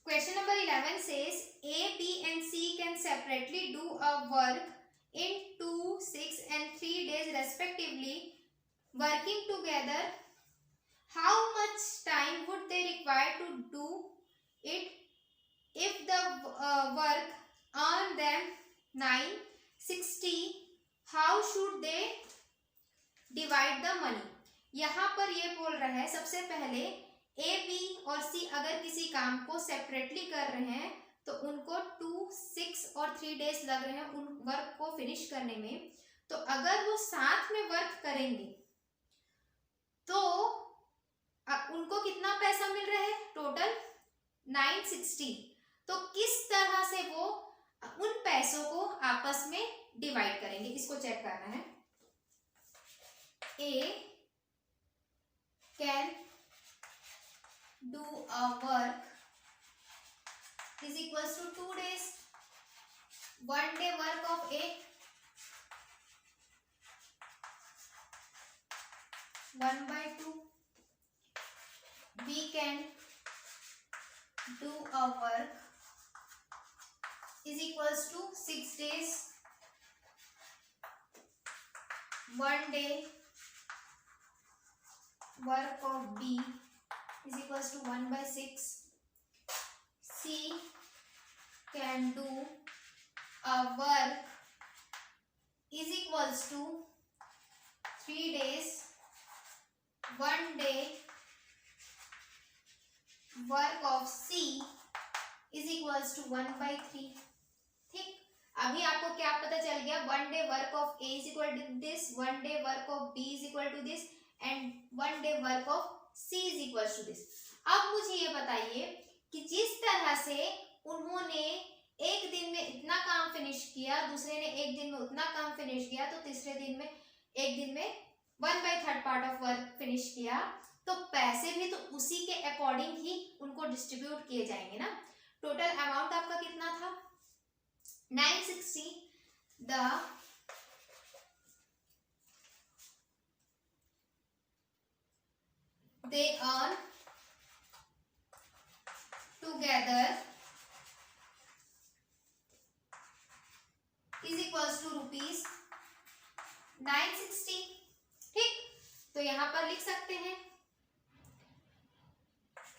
Question number 11 says A, B and C can separately do a work in 2, 6 and 3 days respectively. Working together, how much time would they require to do it? If the work earn them 960, how should they divide the money? यहाँ पर ये बोल रहा है सबसे पहले ए, B और सी अगर किसी काम को सेपरेटली कर रहे हैं तो उनको 2, 6 और 3 डेज लग रहे हैं उन वर्क को फिनिश करने में। तो अगर वो साथ में वर्क करेंगे तो उनको कितना पैसा मिल रहा है? टोटल 960। तो किस तरह से वो उन पैसों को आपस में डिवाइड करेंगे, इसको चेक करना है। ए can do a work is equals to 2 days. 1 day work of A, 1/2. B can do a work is equals to 6 days. 1 day work of B is equals to 1/6. C can do a work is equals to 3 days. 1 day work of C is equals to 1/3. ठीक, अभी आपको क्या पता चल गया? 1 day work of A is equal to this, 1 day work of B is equal to this and 1 day work of C is equal to this. अब मुझे ये बताइए कि जिस तरह से उन्होंने एक दिन में इतना काम फिनिश किया, दूसरे ने एक दिन में उतना काम फिनिश किया, तो तीसरे दिन में एक दिन में 1/3 पार्ट ऑफ वर्क फिनिश किया, तो पैसे भी तो उसी के अकॉर्डिंग ही उनको डिस्ट्रीब्यूट किए जाएंगे ना। टोटल अमाउंट आपका कितना था? 960। They earn together is equals to rupees 960। ठीक, तो यहां पर लिख सकते हैं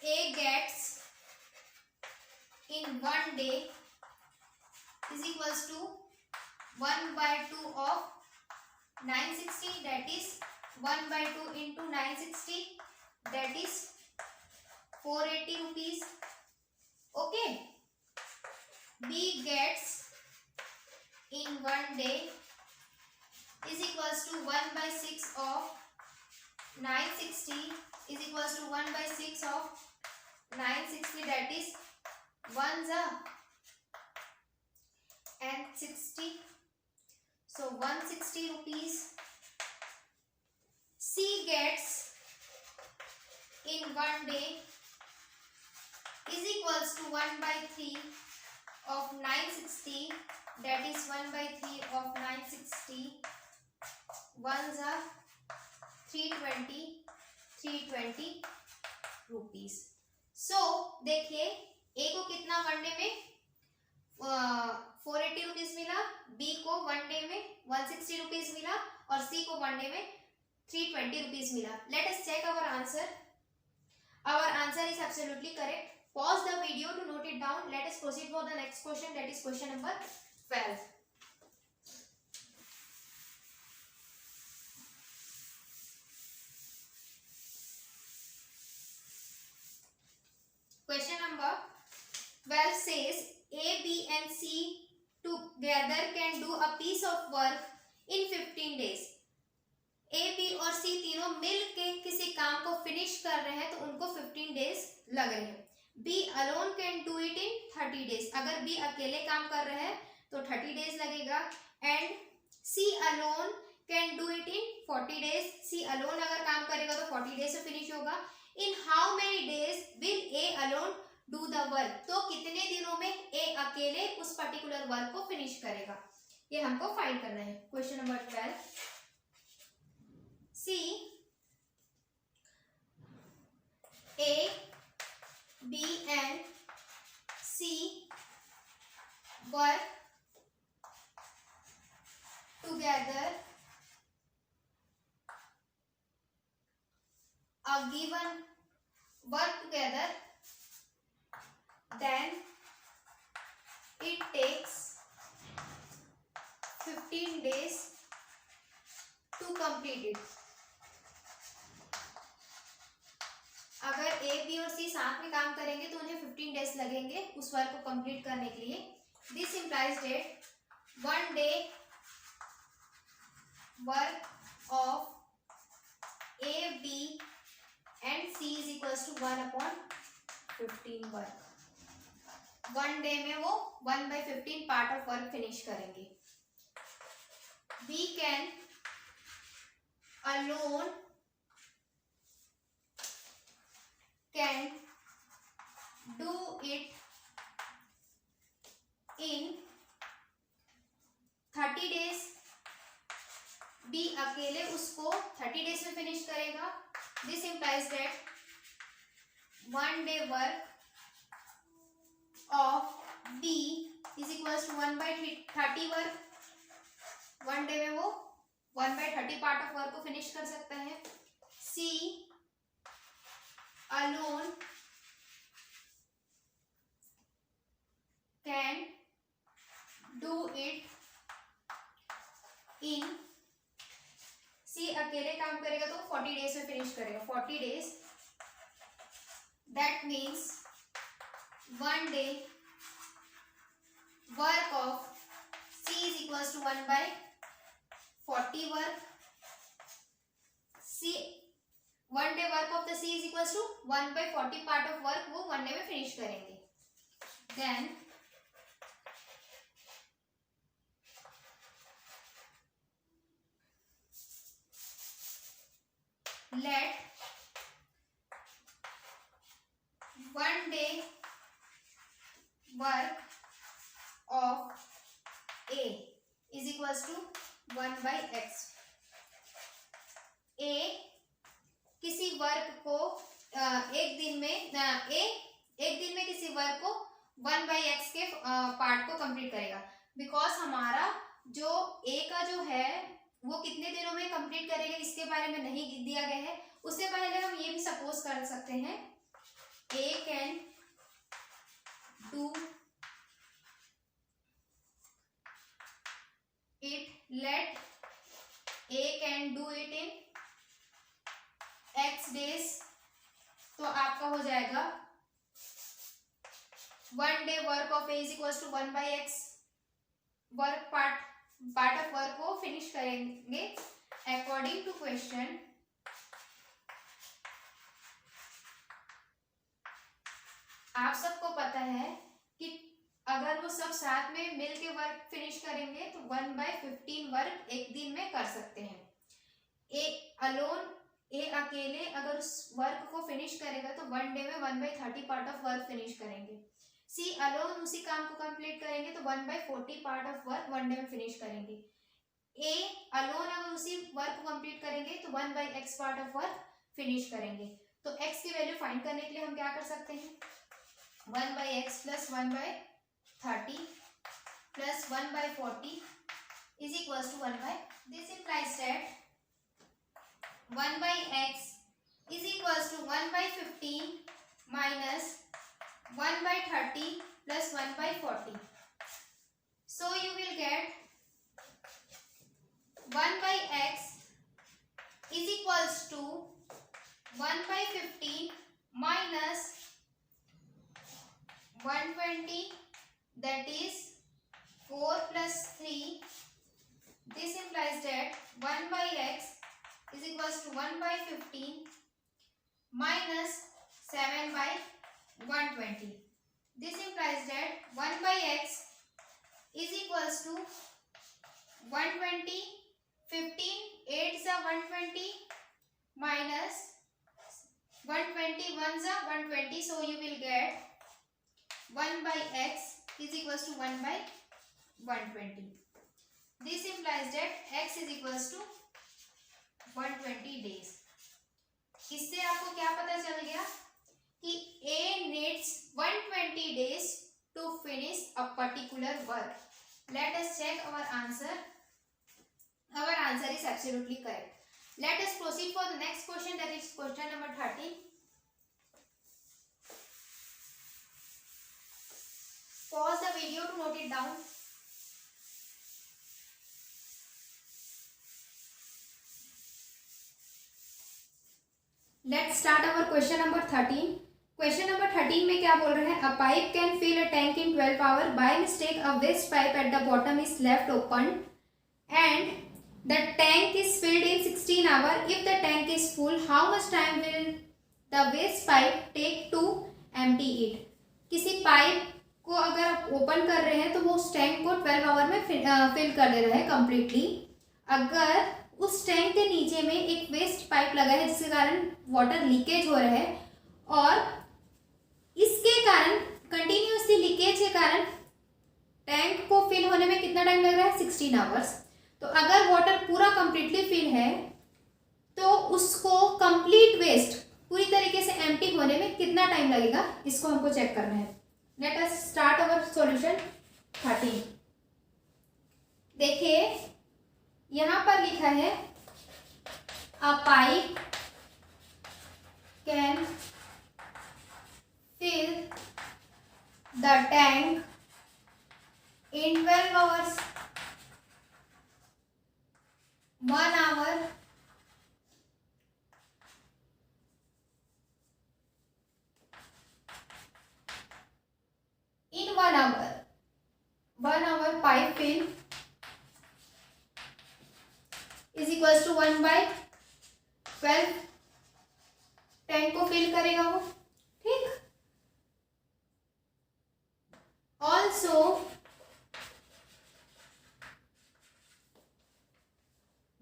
A gets in 1 day is equals to 1/2 of 960, that is 1/2 into 960, that is 480 rupees. Okay. B gets in 1 day is equals to 1/6 of 960 is equals to 1/6 of 960, that is 1s and 60, so 160 rupees. C gets in 1 day is equals to 1/3 of 960, that is 1/3 of 960, 1s 320 rupees. So देखिए A को कितना 1 day में 480 rupees मिला, B को 1 day में 160 rupees मिला और C को 1 डे में 320 rupees mila. Let us check our answer. Our answer is absolutely correct. Pause the video to note it down. Let us proceed for the next question, that is question number 12. Question number 12 says A, B and C together can do a piece of work in 15 days. A, B और C तीनों मिल के किसी काम को finish कर रहे हैं तो उनको 15 डेज लग रहे हैं। B alone can do it in 30 days, अगर बी अकेले काम कर रहे हैं तो 30 डेज लगेगा। And C alone can do it in 40 days, C alone अगर काम करेगा तो 40 डेज से फिनिश होगा। In how many days will A alone do the work, तो कितने दिनों में ए अकेले उस पर्टिकुलर वर्क को फिनिश करेगा, ये हमको फाइंड करना है। Question number 12 C A, B and C work together a given work together, then it takes 15 days to complete it. अगर ए बी और सी साथ में काम करेंगे तो उन्हें 15 डेज लगेंगे उस वर्क को कंप्लीट करने के लिए. This implies that 1 day work of A B and C is equals to 1/15 work. 1 day में वो 1/15 पार्ट ऑफ वर्क फिनिश करेंगे. We can alone can do it in 30 days. B अकेले उसको 30 डेज में फिनिश करेगा. This implies that 1 day work of B is equals to 1/30 work. 1 day में वो 1/30 part of work को फिनिश कर सकता है. सी alone can do it in, सी अकेले काम करेगा तो 40 डेज में फिनिश करेगा. 40 days that means 1 day work of C is equals to 1/40 work. C 1 day work of the C is equals to 1/40 part of work वो 1 डे में finish करेंगे. Then let 1 day work of A is equals to 1/x. A किसी work को एक दिन में किसी work को 1/x के पार्ट को कंप्लीट करेगा. बिकॉज हमारा जो ए का जो है वो कितने दिनों में कंप्लीट करेगा इसके बारे में नहीं दिया गया है. उससे पहले हम ये भी सपोज कर सकते हैं A can do it, let A can do it in x days. तो आपका हो जाएगा 1 day work of A is equals to 1/x. Work part of work को फिनिश करेंगे अकॉर्डिंग टू क्वेश्चन. आप सबको पता है कि अगर वो सब साथ में मिल के वर्क फिनिश करेंगे तो 1/15 वर्क एक दिन में कर सकते हैं. ए अकेले अगर उस वर्क को फिनिश करेगा तो 1 डे में 1/30 पार्ट ऑफ वर्क फिनिश करेंगे. सी अलोन उसी काम को कंप्लीट करेंगे तो 1/40 पार्ट ऑफ वर्क 1 डे में फिनिश करेंगे. ए अलोन अगर उसी वर्क को कंप्लीट करेंगे तो 1/x part of work finish करेंगे. तो x की वैल्यू फाइंड करने के लिए हम क्या कर सकते हैं 1/x plus 1/30 plus 1/40 is equals to 1/. This implies that 1/x is equals to 1/15 minus 1/30 plus 1/40. So you will get 1/x is equals to 1/15 minus 120, that is 4 plus 3. This implies that 1/x is equals to 1/15 minus 7/120. This implies that 1/x is equals to 120. 15 8s are 120 minus 120 1s are 120. So you will get 1/x is equals to 1/120. This implies that x is equals to 120 days. इससे आपको क्या पता चल गया कि A needs 120 days finish a particular work. Let us check our answer. Our answer is absolutely correct. Let us proceed for the next question, that is question number 13. Pause the video to note it down. Let's start our question number 13. Question number 13 में क्या बोल रहे हैं? A pipe can fill a tank in 12 hour. By mistake a waste pipe at the bottom is left open and the tank is filled in 16 hour. If the tank is full, how much time will the waste pipe take to empty it. किसी pipe को अगर आप open कर रहे हैं तो वो उस टैंक को 12 आवर में फिल कर दे रहा है कंप्लीटली. अगर उस टैंक के नीचे में एक वेस्ट पाइप लगा है जिसके कारण वाटर लीकेज हो रहा है और इसके कारण कंटिन्यूसली लीकेज के कारण टैंक को फिल होने में कितना टाइम लग रहा है? 16 आवर्स. तो अगर वाटर पूरा कंप्लीटली फिल है तो उसको कंप्लीट वेस्ट पूरी तरीके से एम्प्टी होने में कितना टाइम लगेगा, इसको हमको चेक करना है. Let us start our solution 13. देखिए यहां पर लिखा है अ pipe can fill the tank in 12 hours. 1 hour in 1 hour. 1 hour pipe fill is equals to 1 by 12. Tank को फिल करेगा वो, ठीक. Also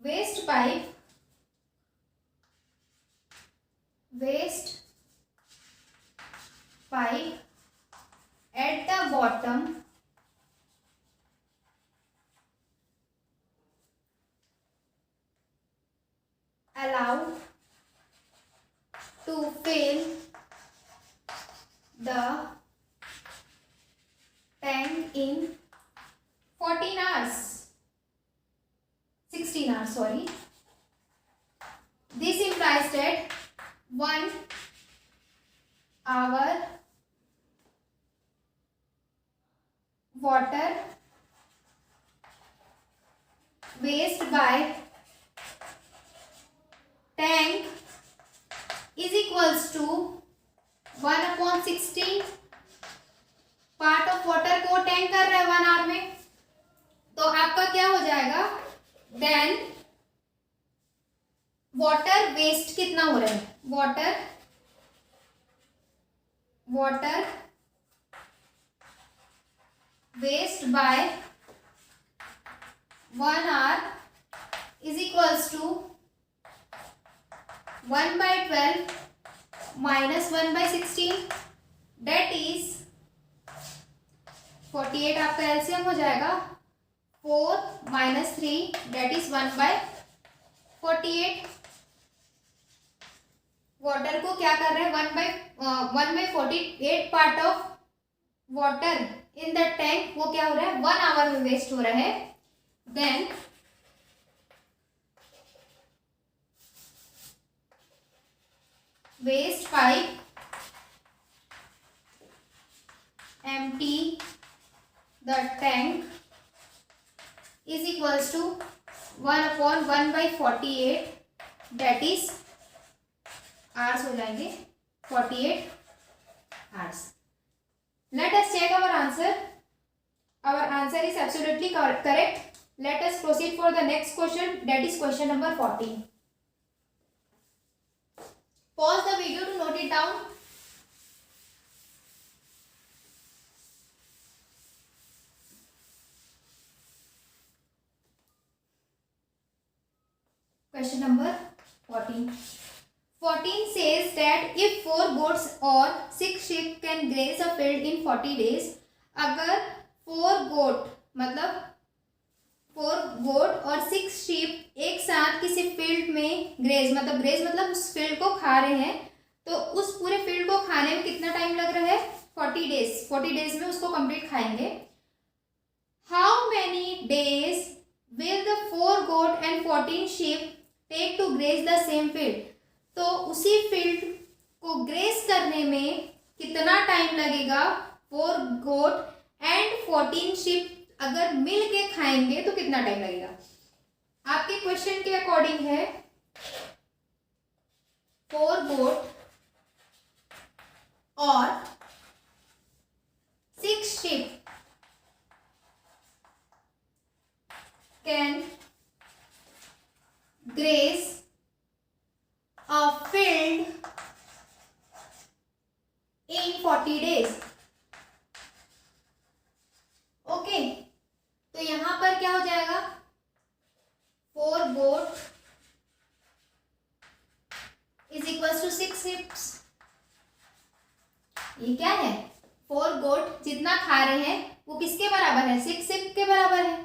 waste pipe at the bottom allowed to fill the tank in 14 hours. 16 hours, sorry. This implies that 1 hour water waste by tank is equals to 1/16. Part of water को tank कर रहा है 1 hour में, तो आपका क्या हो जाएगा? देन वाटर वेस्ट कितना हो रहा है? Water waste by 1 hour is equals to 1/12 minus 1/16. That is 48. आपका एलसीएम हो जाएगा 4 - 3, डेट इज 1/48. वाटर को क्या कर रहे हैं? 1/48 part of water in the tank वो क्या हो रहा है? 1 आवर में वेस्ट हो रहा है. Then waste pipe empty the tank is equals to 1/1/48, that is hours हो जाएंगे 48 hours. Let us check our answer. Our answer is absolutely correct. Let us proceed for the next question, that is question number 14. Pause the video to note it down. Question number 14. 14 says that if 4 goats or 6 sheep can graze a field in 40 days, अगर 4 गोट मतलब 4 गोट और 6 sheep एक साथ किसी field में graze मतलब उस field को खा रहे हैं, तो उस पूरे फील्ड को खाने में कितना टाइम लग रहा है? 40 डेज में उसको कंप्लीट खाएंगे। How many days will the 4 goat and 14 sheep take to graze the same field. तो उसी फील्ड को ग्रेस करने में कितना टाइम लगेगा? 4 गोट एंड 14 शीप अगर मिल के खाएंगे तो कितना टाइम लगेगा? आपके क्वेश्चन के अकॉर्डिंग है 4 गोट और 6 sheep can grace a field in 40 days। Okay, तो यहां पर क्या हो जाएगा? 4 गोट इज इक्वल टू 6 शिप्स। ये क्या है? 4 गोट जितना खा रहे हैं वो किसके बराबर है? 6 शिप के बराबर है।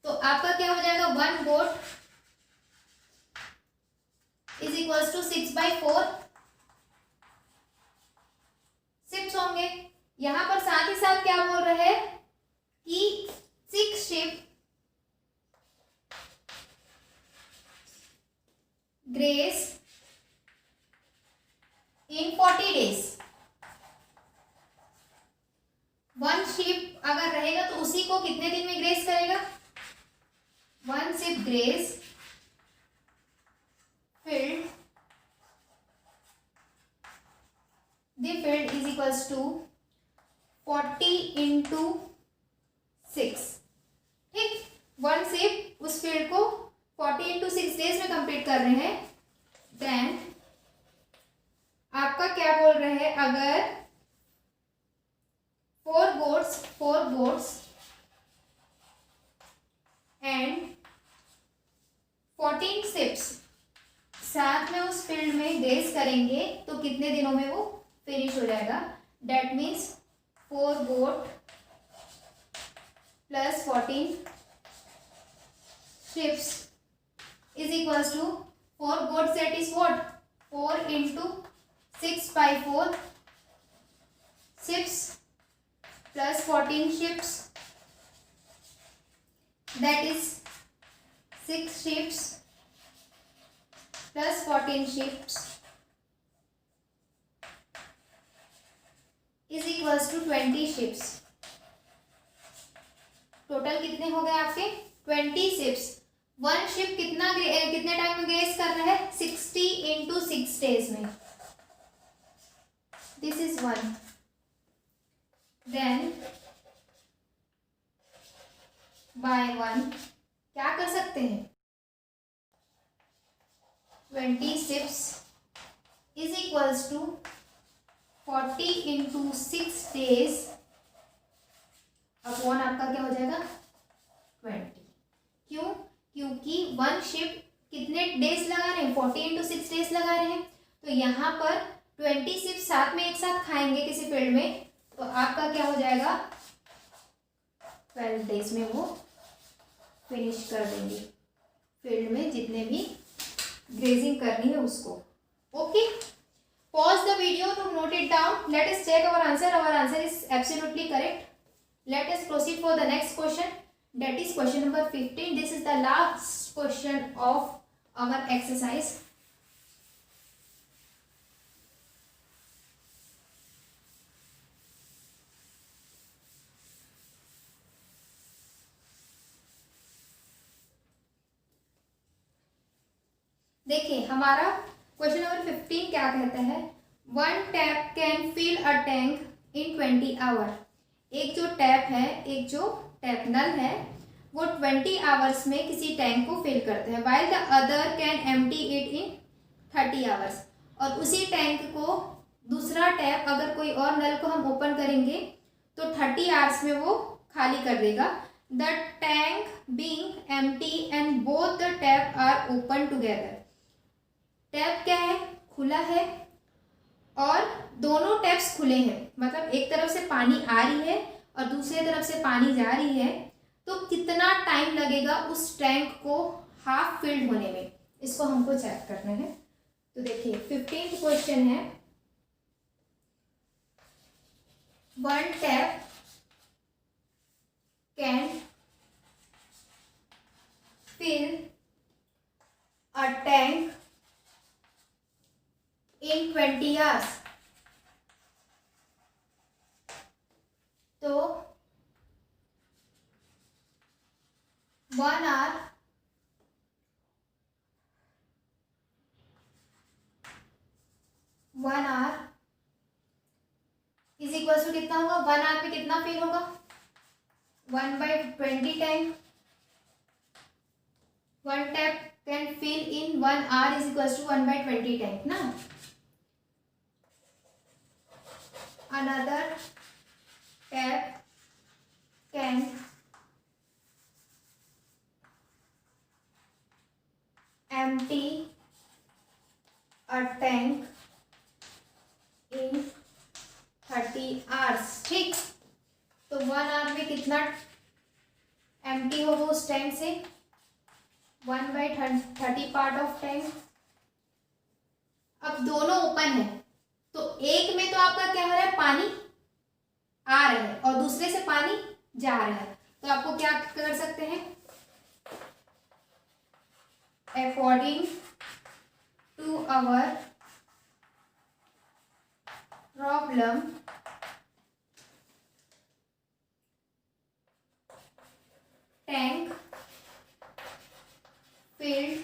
तो आपका क्या हो जाएगा? 1 गोट इज इक्वल टू 6/4 शिप्स होंगे। यहां पर साथ ही साथ क्या बोल रहे हैं कि 6 शिप ग्रेस इन 40 डेज। 1 शिप अगर रहेगा तो उसी को कितने दिन में ग्रेस करेगा? 1 ship grace field, the field is equals to 40 into 6। ठीक, 1 शिप उस फील्ड को 40 into 6 डेज में कंप्लीट कर रहे हैं। देन आपका क्या बोल रहे हैं? अगर 4 गोट्स एंड 14 शिप्स साथ में उस फील्ड में ग्रेस करेंगे तो कितने दिनों में वो फिनिश हो जाएगा? That means 4 goat plus 14 sheeps is equals to 4 goat that is what? 4 into 6/4 sheeps plus 14 sheeps that is 6 sheeps plus 14 sheeps is equals to 20 sheeps. Total कितने हो गए आपके? 20 शिप्स। 1 शिप कितने टाइम में ग्रेस कर रहा है? 60 into 6 डेज में। This is 1। देन बाय 1 क्या कर सकते हैं? 20 ships is equals to 40 into 6 days upon आपका क्या हो जाएगा? 20। क्यों? क्योंकि 1 शिप कितने डेज लगा रहे हैं? 40 into 6 डेज लगा रहे हैं। तो यहाँ पर 20 शिप साथ में एक साथ खाएंगे किसी फील्ड में तो आपका क्या हो जाएगा? 12 डेज में वो फिनिश कर देंगे फील्ड में जितने भी ग्रेजिंग करनी है उसको। Okay, pause the video to note it down. Let us check our answer. Our answer is absolutely correct. Let us proceed for the next question, that is question number 15. This is the last question of our exercise. देखिए हमारा question number 15 क्या कहता है? 1 tap can fill a tank in 20 hour. एक जो tap है, एक जो टैप नल है वो 20 आवर्स में किसी टैंक को फिल करते हैं। While the other can empty it in 30 hours. और उसी टैंक को दूसरा टैप अगर कोई और नल को हम ओपन करेंगे तो 30 आवर्स में वो खाली कर देगा। The tank being empty and both the tap are open together. Tap क्या है? खुला है और दोनों टैप्स खुले हैं, मतलब एक तरफ से पानी आ रही है और दूसरी तरफ से पानी जा रही है। तो कितना टाइम लगेगा उस टैंक को हाफ फिल्ड होने में, इसको हमको चेक करना है। तो देखिए 15th क्वेश्चन है, one tap can fill a tank in 20 hours. तो 1 hour इज इक्वल टू कितना होगा? 1 आवर में कितना फिल होगा? 1/20 time. 1 tap can fill in 1 hour is equal to 1/20 time ना. Another tap can empty a tank in 30 hours. ठीक, तो 1 hour में कितना एम्प्टी होगा उस टैंक से? 1/30 पार्ट ऑफ टैंक. अब दोनों ओपन है, तो एक में तो आपका क्या हो रहा है? पानी आ रहा है और दूसरे से पानी जा रहा है. तो आपको क्या कर सकते हैं? According to our problem, tank filled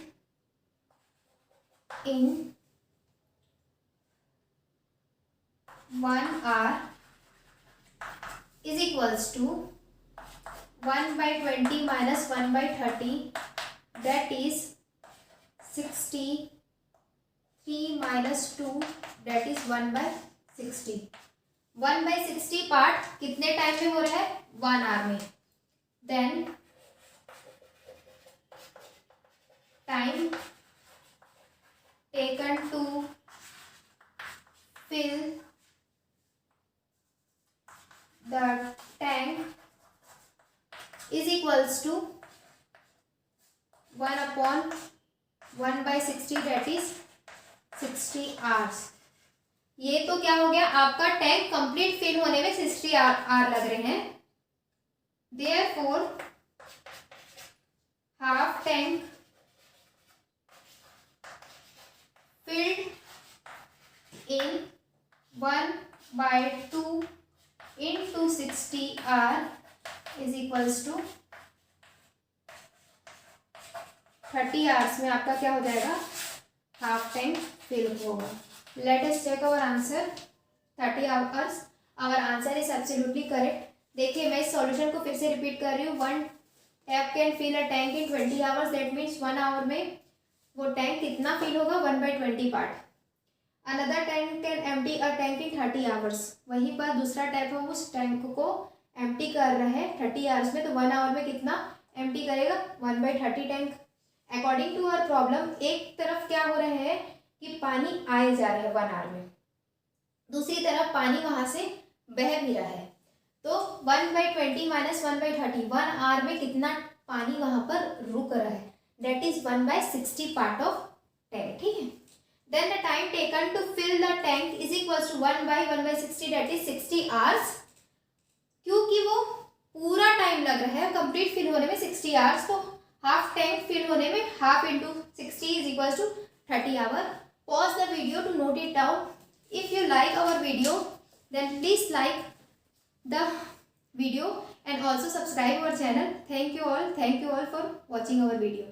in 1 hour is equals to 1/20 minus 1/30, that is 63 minus 2, that is 1/60. 1/60 part कितने टाइम में हो रहा है? 1 आवर में. Then time taken to fill the tank is equals to 1/60, that is 60 hours. ये तो क्या हो गया? आपका टैंक कंप्लीट फिल होने में 60 आवर लग रहे हैं. Therefore half tank filled in 1/2 into 60 hour is equals to 30 hours में आपका क्या हो जाएगा? हाफ टैंक फिल होगा. Let us check our answer. 30 hours. Our answer is absolutely correct. देखिए, मैं इस सॉल्यूशन को फिर से रिपीट कर रही हूँ. 1 tap can fill a tank in 20 hours. That means 1 hour में वो टैंक कितना फिल होगा? 1/20 part. Another tank can empty a tank in 30 hours. वहीं पर दूसरा टैप हम उस टैंक को एम्प्टी कर रहे हैं 30 आवर्स में. तो 1 आवर में कितना एम्प्टी करेगा? 1/30 tank. According to our problem, एक तरफ क्या हो रहा है कि पानी आए जा रहा है 1 आवर में, दूसरी तरफ पानी वहां से बह भी रहा है. तो 1/20 माइनस 1/30, 1 आवर में कितना पानी वहां पर रुक रहा है? That is 1/60 part of tank. ठीक है. Then the time taken to fill the tank is equals to 1/1/60, that is 60 hours. क्योंकि वो पूरा टाइम लग रहा है कंप्लीट फिल होने में 60 आवर्स, तो हाफ टैंक फिल होने में half into 60 is equal to 30 hour. Pause the video to note it down. If you like our video, then please like the video and also subscribe our channel. Thank you all for watching our video.